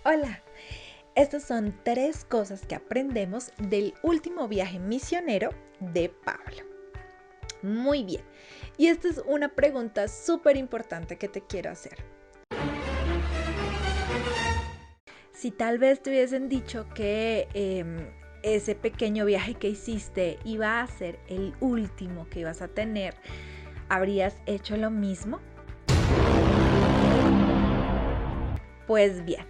Hola, estas son 3 cosas que aprendemos del último viaje misionero de Pablo. Muy bien, y esta es una pregunta súper importante que te quiero hacer. Si tal vez te hubiesen dicho que ese pequeño viaje que hiciste iba a ser el último que ibas a tener, ¿habrías hecho lo mismo? Pues bien,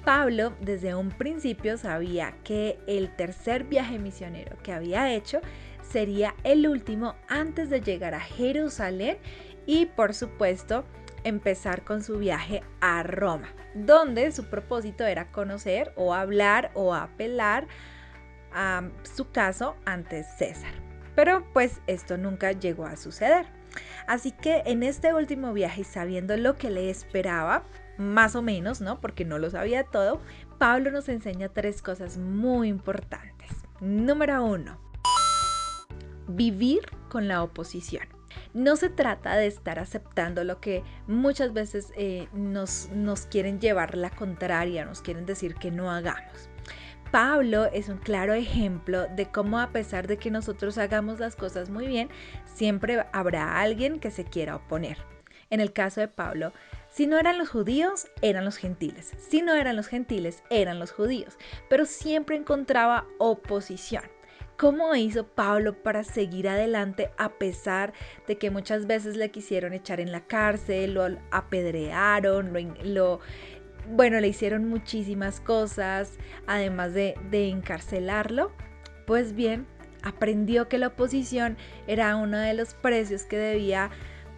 Pablo desde un principio sabía que el tercer viaje misionero que había hecho sería el último antes de llegar a Jerusalén y por supuesto empezar con su viaje a Roma, donde su propósito era conocer o hablar o apelar a su caso ante César. Pero pues esto nunca llegó a suceder. Así que en este último viaje, sabiendo lo que le esperaba, más o menos, ¿no? Porque no lo sabía todo, Pablo nos enseña 3 cosas muy importantes. Número 1, vivir con la oposición. No se trata de estar aceptando lo que muchas veces nos quieren llevar la contraria, nos quieren decir que no hagamos. Pablo es un claro ejemplo de cómo, a pesar de que nosotros hagamos las cosas muy bien, siempre habrá alguien que se quiera oponer. En el caso de Pablo, si no eran los judíos, eran los gentiles. Si no eran los gentiles, eran los judíos. Pero siempre encontraba oposición. ¿Cómo hizo Pablo para seguir adelante a pesar de que muchas veces le quisieron echar en la cárcel, lo apedrearon, le hicieron muchísimas cosas, además de encarcelarlo? Pues bien, aprendió que la oposición era uno de los precios que debía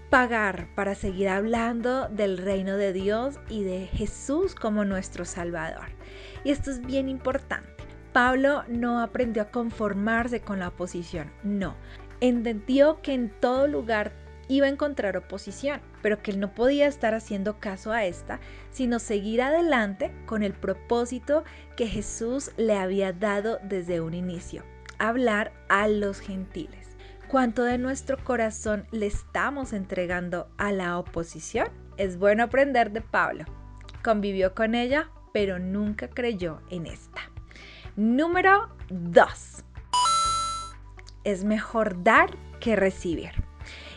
pagar para seguir hablando del reino de Dios y de Jesús como nuestro Salvador. Y esto es bien importante. Pablo no aprendió a conformarse con la oposición, no. Entendió que en todo lugar iba a encontrar oposición, pero que él no podía estar haciendo caso a esta, sino seguir adelante con el propósito que Jesús le había dado desde un inicio: hablar a los gentiles. ¿Cuánto de nuestro corazón le estamos entregando a la oposición? Es bueno aprender de Pablo. Convivió con ella, pero nunca creyó en esta. Número 2. Es mejor dar que recibir.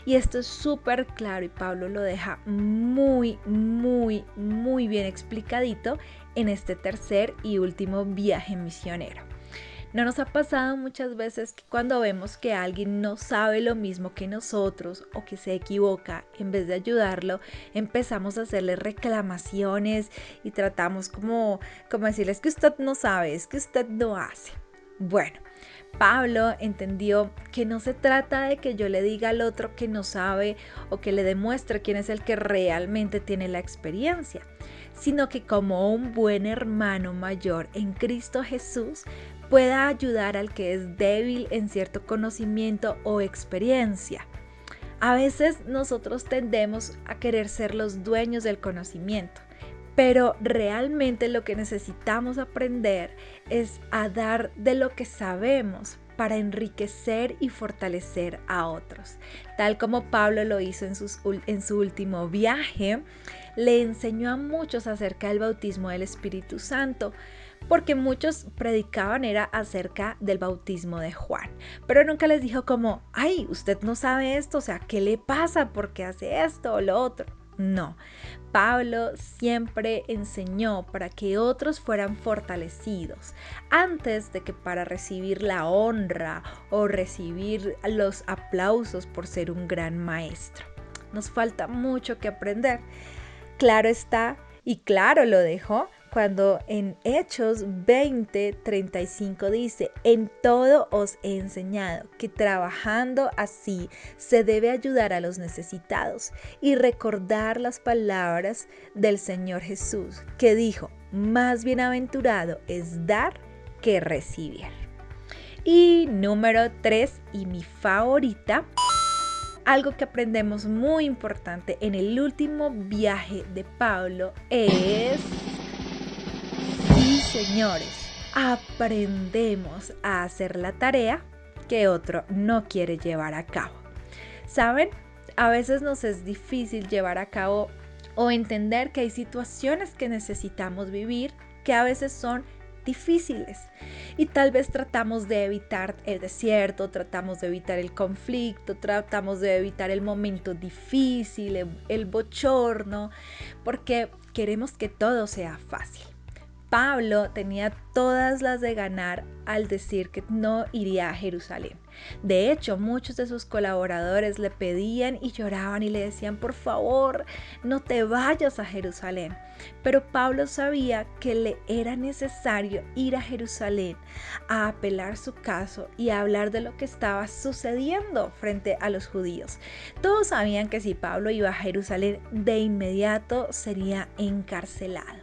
Y esto es súper claro y Pablo lo deja muy bien explicadito en este tercer y último viaje misionero. ¿No nos ha pasado muchas veces que cuando vemos que alguien no sabe lo mismo que nosotros o que se equivoca, en vez de ayudarlo, empezamos a hacerle reclamaciones y tratamos como decirles que usted no sabe, es que usted no hace? Bueno, Pablo entendió que no se trata de que yo le diga al otro que no sabe o que le demuestre quién es el que realmente tiene la experiencia, sino que como un buen hermano mayor en Cristo Jesús pueda ayudar al que es débil en cierto conocimiento o experiencia. A veces nosotros tendemos a querer ser los dueños del conocimiento, pero realmente lo que necesitamos aprender es a dar de lo que sabemos para enriquecer y fortalecer a otros. Tal como Pablo lo hizo en su último viaje, le enseñó a muchos acerca del bautismo del Espíritu Santo, porque muchos predicaban era acerca del bautismo de Juan, pero nunca les dijo como, ay, usted no sabe esto, o sea, ¿qué le pasa? ¿Por qué hace esto o lo otro? No, Pablo siempre enseñó para que otros fueran fortalecidos, antes de que para recibir la honra o recibir los aplausos por ser un gran maestro. Nos falta mucho que aprender. Claro está, y claro lo dejó cuando en Hechos 20:35 dice: en todo os he enseñado que trabajando así se debe ayudar a los necesitados y recordar las palabras del Señor Jesús, que dijo: más bienaventurado es dar que recibir. Y número 3, y mi favorita, algo que aprendemos muy importante en el último viaje de Pablo es: sí, señores, aprendemos a hacer la tarea que otro no quiere llevar a cabo. ¿Saben? A veces nos es difícil llevar a cabo o entender que hay situaciones que necesitamos vivir que a veces son difíciles. Y tal vez tratamos de evitar el desierto, tratamos de evitar el conflicto, tratamos de evitar el momento difícil, el bochorno, porque queremos que todo sea fácil. Pablo tenía todas las de ganar al decir que no iría a Jerusalén. De hecho, muchos de sus colaboradores le pedían y lloraban y le decían, por favor, no te vayas a Jerusalén. Pero Pablo sabía que le era necesario ir a Jerusalén a apelar su caso y a hablar de lo que estaba sucediendo frente a los judíos. Todos sabían que si Pablo iba a Jerusalén, de inmediato sería encarcelado.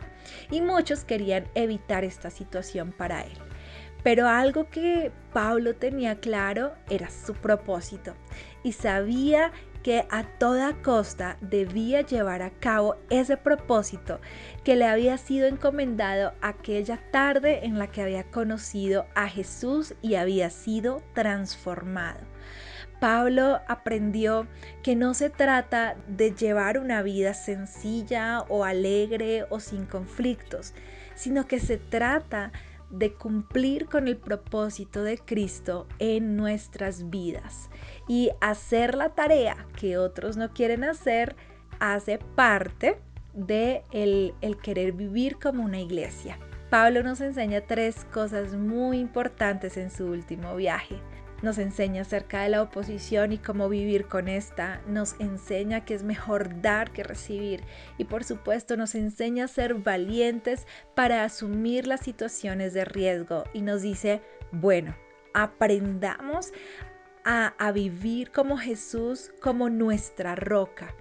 Y muchos querían evitar esta situación para él. Pero algo que Pablo tenía claro era su propósito y sabía que a toda costa debía llevar a cabo ese propósito que le había sido encomendado aquella tarde en la que había conocido a Jesús y había sido transformado. Pablo aprendió que no se trata de llevar una vida sencilla o alegre o sin conflictos, sino que se trata de cumplir con el propósito de Cristo en nuestras vidas. Y hacer la tarea que otros no quieren hacer hace parte de el querer vivir como una iglesia. Pablo nos enseña 3 cosas muy importantes en su último viaje. Nos enseña acerca de la oposición y cómo vivir con esta. Nos enseña que es mejor dar que recibir. Y por supuesto nos enseña a ser valientes para asumir las situaciones de riesgo. Y nos dice, bueno, aprendamos a vivir como Jesús, como nuestra roca.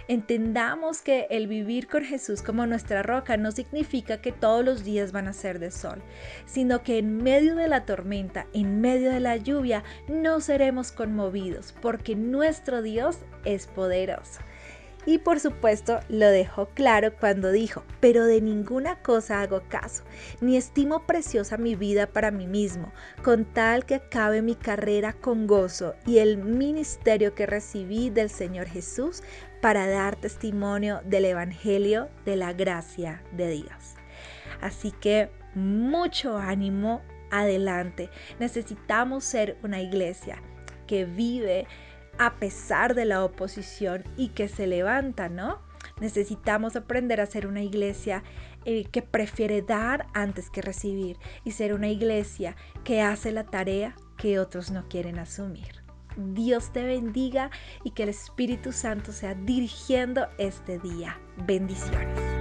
Entendamos que el vivir con Jesús como nuestra roca no significa que todos los días van a ser de sol, sino que en medio de la tormenta, en medio de la lluvia, no seremos conmovidos, porque nuestro Dios es poderoso. Y por supuesto lo dejó claro cuando dijo, pero de ninguna cosa hago caso, ni estimo preciosa mi vida para mí mismo, con tal que acabe mi carrera con gozo y el ministerio que recibí del Señor Jesús para dar testimonio del Evangelio de la gracia de Dios. Así que mucho ánimo, adelante. Necesitamos ser una iglesia que vive a pesar de la oposición y que se levanta, ¿no? Necesitamos aprender a ser una iglesia que prefiere dar antes que recibir y ser una iglesia que hace la tarea que otros no quieren asumir. Dios te bendiga y que el Espíritu Santo sea dirigiendo este día. Bendiciones.